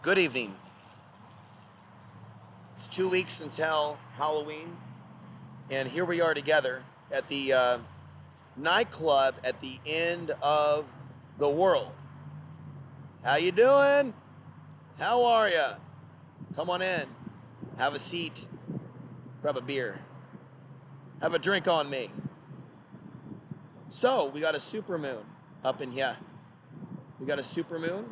Good evening. It's 2 weeks until Halloween, and here we are together at the nightclub at the end of the world. How you doing? How are ya? Come on in. Have a seat. Grab a beer. Have a drink on me. So, we got a supermoon up in here. We got a supermoon,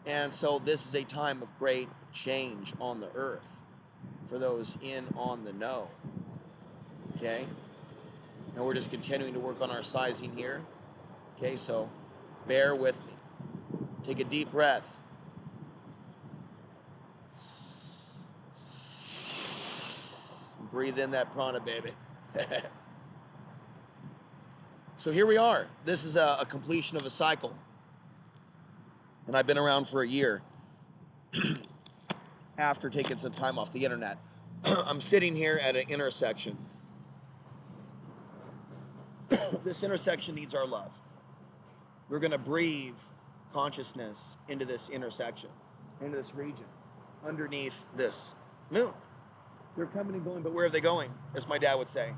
and so this is a time of great change on the earth for those in on the know. Okay? And we're just continuing to work on our sizing here. Okay, so bear with me. Take a deep breath. Breathe in that prana, baby. So here we are. This is a completion of a cycle. And I've been around for a year after taking some time off the internet. I'm sitting here at an intersection. This intersection needs our love. We're going to breathe consciousness into this intersection, into this region, underneath this moon. They're coming and going, but where are they going? As my dad would say.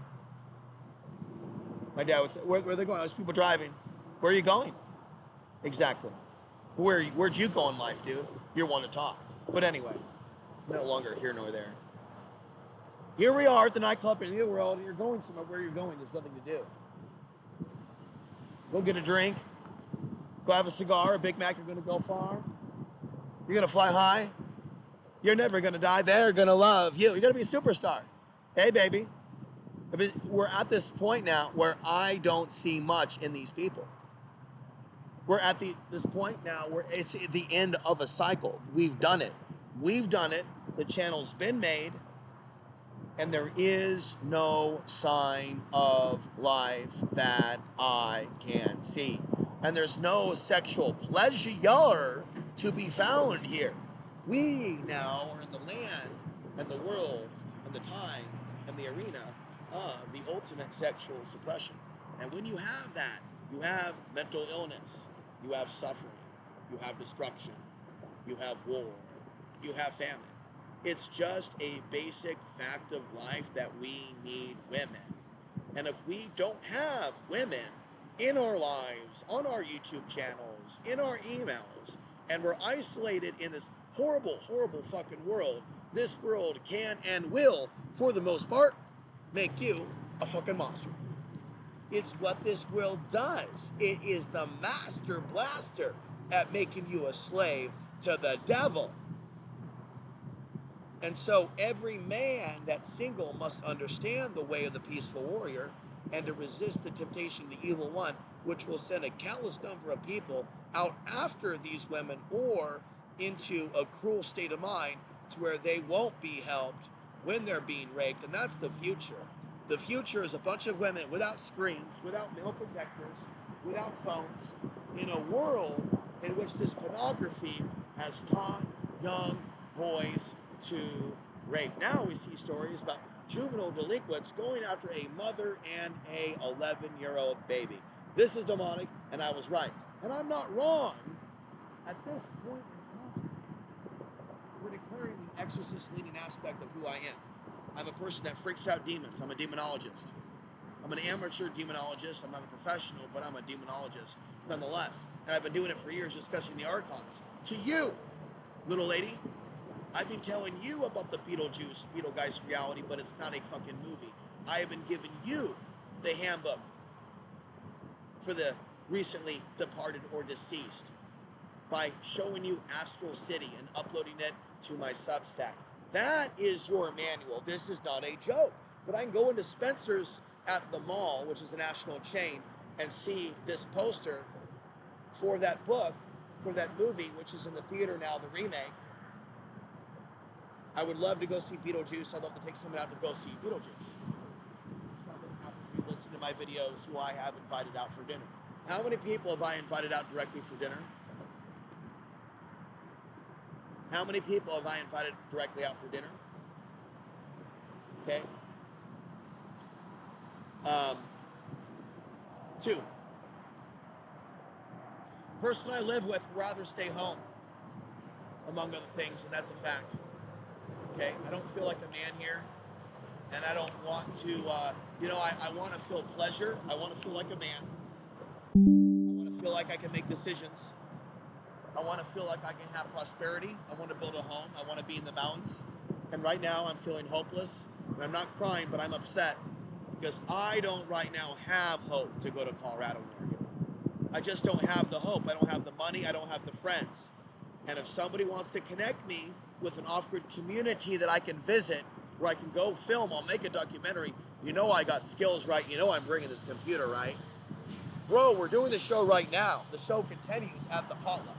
My dad would say, where are they going? There's people driving. Where are you going? Exactly. Where'd you go in life, dude? You're one to talk. But anyway, it's no longer here nor there. Here we are at the nightclub in the world, and you're going somewhere. Where you're going, there's nothing to do. Go get a drink. Go have a cigar, a Big Mac. You're going to go far. You're going to fly high. You're never going to die. They're going to love you. You're going to be a superstar. Hey, baby. We're at this point now where I don't see much in these people. We're at this point now where it's at the end of a cycle. We've done it. We've done it. The channel's been made. And there is no sign of life that I can see. And there's no sexual pleasure to be found here. We now are in the land and the world and the time and the arena of the ultimate sexual suppression. And when you have that, you have mental illness, you have suffering, you have destruction, you have war, you have famine. It's just a basic fact of life that we need women. And if we don't have women in our lives, on our YouTube channels, in our emails, and we're isolated in this horrible, horrible fucking world, this world can and will, for the most part, make you a fucking monster. It's what this world does. It is the master blaster at making you a slave to the devil. And so every man that's single must understand the way of the peaceful warrior and to resist the temptation of the evil one, which will send a countless number of people out after these women or into a cruel state of mind to where they won't be helped when they're being raped. And that's the future. The future is a bunch of women without screens, without male protectors, without phones, in a world in which this pornography has taught young boys to rape. Now we see stories about juvenile delinquents going after a mother and a 11-year-old baby. This is demonic, and I was right. And I'm not wrong. At this point in time, we're declaring the exorcist-leading aspect of who I am. I'm a person that freaks out demons. I'm a demonologist. I'm an amateur demonologist. I'm not a professional, but I'm a demonologist nonetheless. And I've been doing it for years, discussing the archons. To you, little lady, I've been telling you about the Beetlegeist reality, but it's not a fucking movie. I have been giving you the handbook for the recently departed or deceased by showing you Astral City and uploading it to my Substack. That is your manual. This is not a joke. But I can go into Spencer's at the mall, which is a national chain, and see this poster for that book, for that movie, which is in the theater now, the remake. I would love to go see Beetlejuice. I'd love to take someone out to go see Beetlejuice. Someone happens to be listening to my videos who I have invited out for dinner. How many people have I invited out directly for dinner? How many people have I invited directly out for dinner? Okay. 2. Person I live with would rather stay home. among other things, and that's a fact. Okay, I don't feel like a man here, and I don't want to, I want to feel pleasure. I want to feel like a man. I want to feel like I can make decisions. I want to feel like I can have prosperity. I want to build a home. I want to be in the mountains. And right now I'm feeling hopeless. And I'm not crying, but I'm upset because I don't right now have hope to go to Colorado and Oregon. I just don't have the hope. I don't have the money. I don't have the friends. And if somebody wants to connect me with an off-grid community that I can visit, where I can go film, I'll make a documentary. You know I got skills, right? You know I'm bringing this computer, right? Bro, we're doing the show right now. The show continues at the potluck.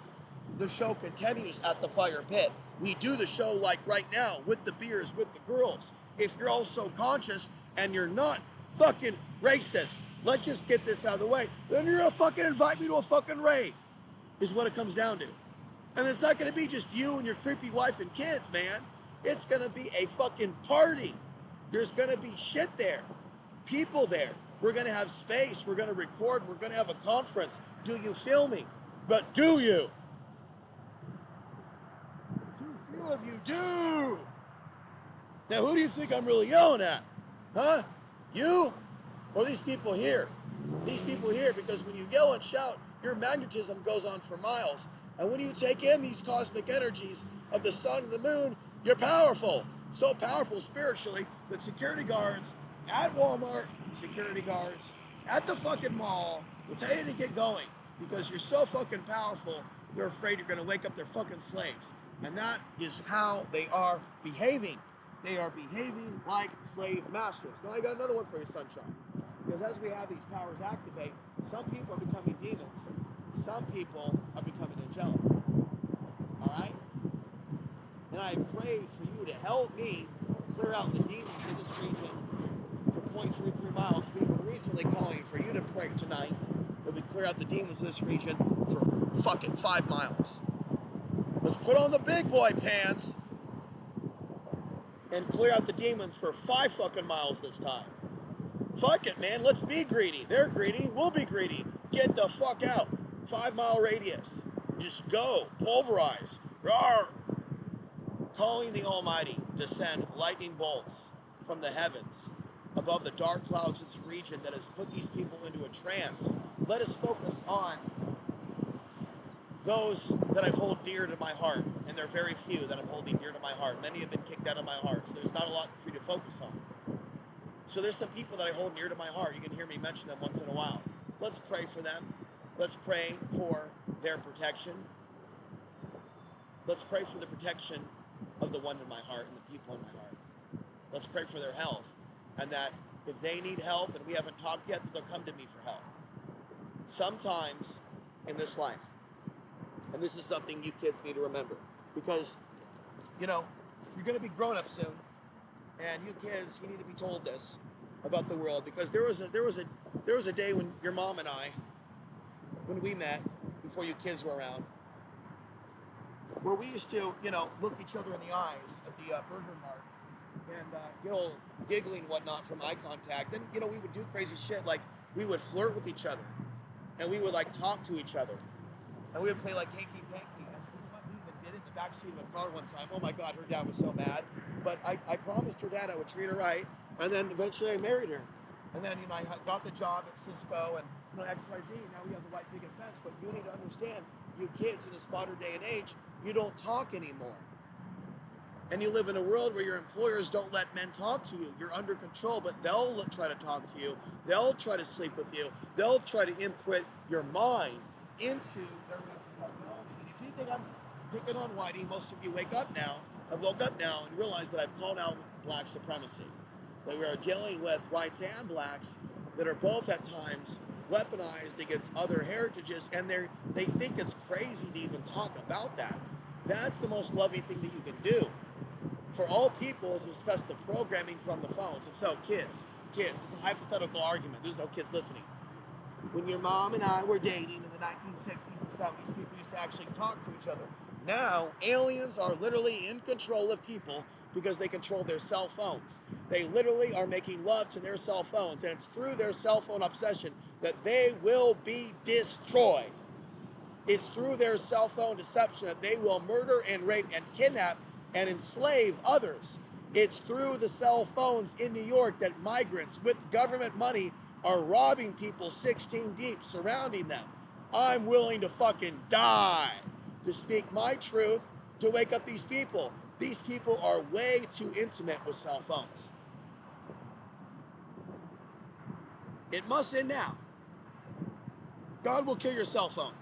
The show continues at the fire pit. We do the show like right now with the beers, with the girls. If you're also conscious and you're not fucking racist, let's just get this out of the way, then you're gonna fucking invite me to a fucking rave, is what it comes down to. And it's not gonna be just you and your creepy wife and kids, man. It's gonna be a fucking party. There's gonna be shit there, people there. We're gonna have space, we're gonna record, we're gonna have a conference. Do you feel me? But do you? Too few of you do. Now who do you think I'm really yelling at? Huh? You? Or these people here? These people here, because when you yell and shout, your magnetism goes on for miles. And when you take in these cosmic energies of the sun and the moon, you're powerful. So powerful spiritually that security guards at Walmart, security guards at the fucking mall will tell you to get going because you're so fucking powerful, they're afraid you're gonna wake up their fucking slaves. And that is how they are behaving. They are behaving like slave masters. Now I got another one for you, Sunshine. Because as we have these powers activate, some people are becoming demons. Some people are becoming angelic. All right? And I pray for you to help me clear out the demons in this region for 0.33 miles. We've been recently calling for you to pray tonight that we clear out the demons in this region for fucking 5 miles. Let's put on the big boy pants and clear out the demons for 5 fucking miles this time. Fuck it, man. Let's be greedy. They're greedy. We'll be greedy. Get the fuck out. 5-mile radius. Just go. Pulverize. Rawr. Calling the Almighty to send lightning bolts from the heavens above the dark clouds of this region that has put these people into a trance. Let us focus on those that I hold dear to my heart, and there are very few that I'm holding dear to my heart. Many have been kicked out of my heart, so there's not a lot for you to focus on. So there's some people that I hold near to my heart. You can hear me mention them once in a while. Let's pray for them. Let's pray for their protection. Let's pray for the protection of the one in my heart and the people in my heart. Let's pray for their health, and that if they need help and we haven't talked yet, that they'll come to me for help. Sometimes in this life, and this is something you kids need to remember, because, you know, you're going to be grown up soon, and you kids, you need to be told this about the world, because there was a day when your mom and I, when we met, before you kids were around, where we used to, look each other in the eyes at the Burger Mart and get all giggling and whatnot from eye contact. And, we would do crazy shit, like we would flirt with each other, and we would like talk to each other, and we would play like hanky panky. And what we even did in the backseat of a car one time. Oh my God, her dad was so mad, but I promised her dad I would treat her right, and then eventually I married her, and then I got the job at Cisco and XYZ. Now we have the white picket fence, but you need to understand, you kids in this modern day and age, you don't talk anymore. And you live in a world where your employers don't let men talk to you. You're under control, but they'll try to talk to you. They'll try to sleep with you. They'll try to imprint your mind into their technology. And if you think I'm picking on Whitey, most of you wake up now. I woke up now and realized that I've called out black supremacy. That we are dealing with whites and blacks that are both at times weaponized against other heritages, and they think it's crazy to even talk about that. That's the most loving thing that you can do for all people, is discuss the programming from the phones. And so kids, this is a hypothetical argument. There's no kids listening. When your mom and I were dating in the 1960s and 70s, people used to actually talk to each other. Now, aliens are literally in control of people because they control their cell phones. They literally are making love to their cell phones, and it's through their cell phone obsession that they will be destroyed. It's through their cell phone deception that they will murder and rape and kidnap and enslave others. It's through the cell phones in New York that migrants with government money are robbing people 16 deep, surrounding them. I'm willing to fucking die to speak my truth, to wake up these people. These people are way too intimate with cell phones. It must end now. God will kill your cell phone.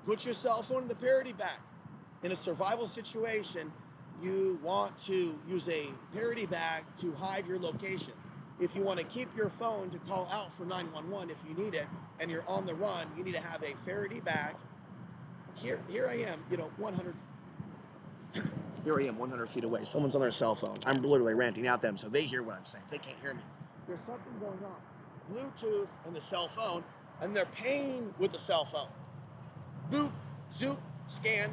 Put your cell phone in the parody bag. In a survival situation, you want to use a parody bag to hide your location. If you want to keep your phone to call out for 911 if you need it, and you're on the run, you need to have a Faraday bag. Here I am, 100. Here I am, 100 feet away. Someone's on their cell phone. I'm literally ranting at them, so they hear what I'm saying. They can't hear me. There's something going on. Bluetooth and the cell phone, and they're paying with the cell phone. Boop, zoop, scan,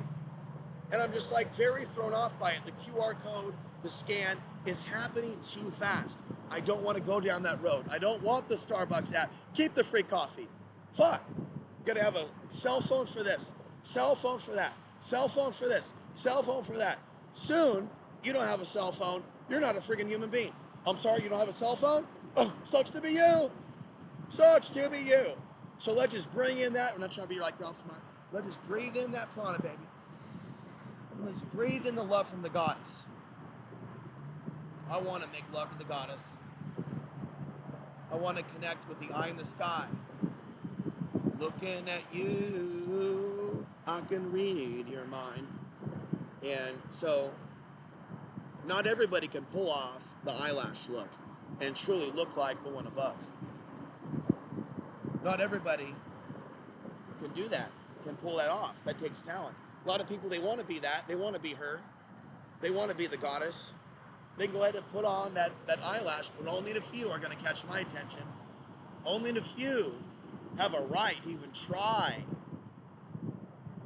and I'm just like very thrown off by it. The QR code, the scan is happening too fast. I don't want to go down that road. I don't want the Starbucks app. Keep the free coffee. Fuck. Gotta have a cell phone for this, cell phone for that, cell phone for this, cell phone for that. Soon, you don't have a cell phone. You're not a friggin' human being. I'm sorry, you don't have a cell phone? Oh, sucks to be you. Sucks to be you. So let's just bring in that. I'm not trying to be like Ralph Smart. Let's just breathe in that prana, baby. Let's breathe in the love from the goddess. I want to make love to the goddess. I want to connect with the eye in the sky. Looking at you, I can read your mind. And so, not everybody can pull off the eyelash look and truly look like the one above. Not everybody can do that, can pull that off. That takes talent. A lot of people, they want to be that. They want to be her. They want to be the goddess. They can go ahead and put on that eyelash, but only a few are going to catch my attention. Only a few have a right to even try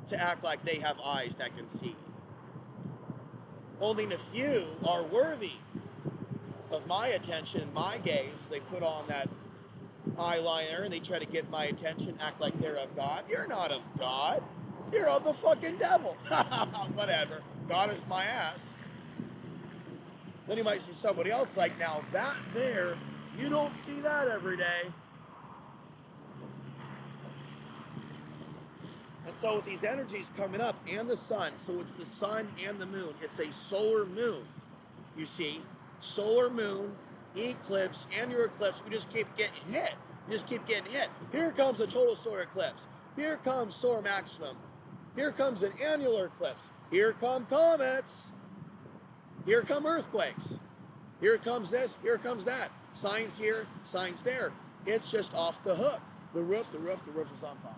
to act like they have eyes that can see. Only a few are worthy of my attention, my gaze. They put on that eyeliner and they try to get my attention, act like they're of God. You're not of God. You're of the fucking devil. Whatever. God is my ass. Then you might see somebody else like, now that there, you don't see that every day. And so with these energies coming up and the sun, so it's the sun and the moon. It's a solar moon, you see. Solar moon, eclipse, annular eclipse. We just keep getting hit. We just keep getting hit. Here comes a total solar eclipse. Here comes solar maximum. Here comes an annular eclipse. Here come comets. Here come earthquakes. Here comes this. Here comes that. Signs here, signs there. It's just off the hook. The roof is on fire.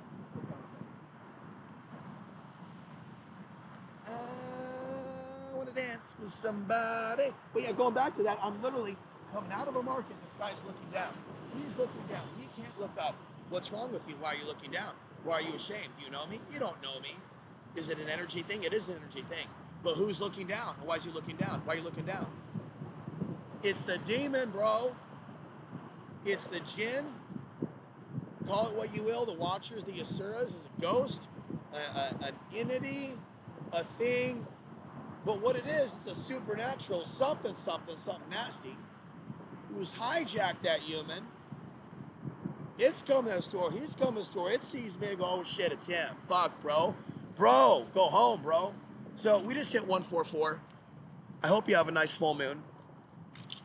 I want to dance with somebody. But yeah, going back to that, I'm literally coming out of a market. This guy's looking down. He's looking down. He can't look up. What's wrong with you? Why are you looking down? Why are you ashamed? Do you know me? You don't know me. Is it an energy thing? It is an energy thing. But who's looking down? Why is he looking down? Why are you looking down? It's the demon, bro. It's the jinn. Call it what you will. The watchers, the asuras, is a ghost, an entity, a thing. But what it is, it's a supernatural something nasty who's hijacked that human. It's coming to the store. He's coming to the store. It sees me and go, oh shit, it's him. Fuck, bro. Bro, go home, bro. So we just hit 144. I hope you have a nice full moon.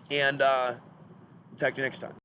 And talk to you next time.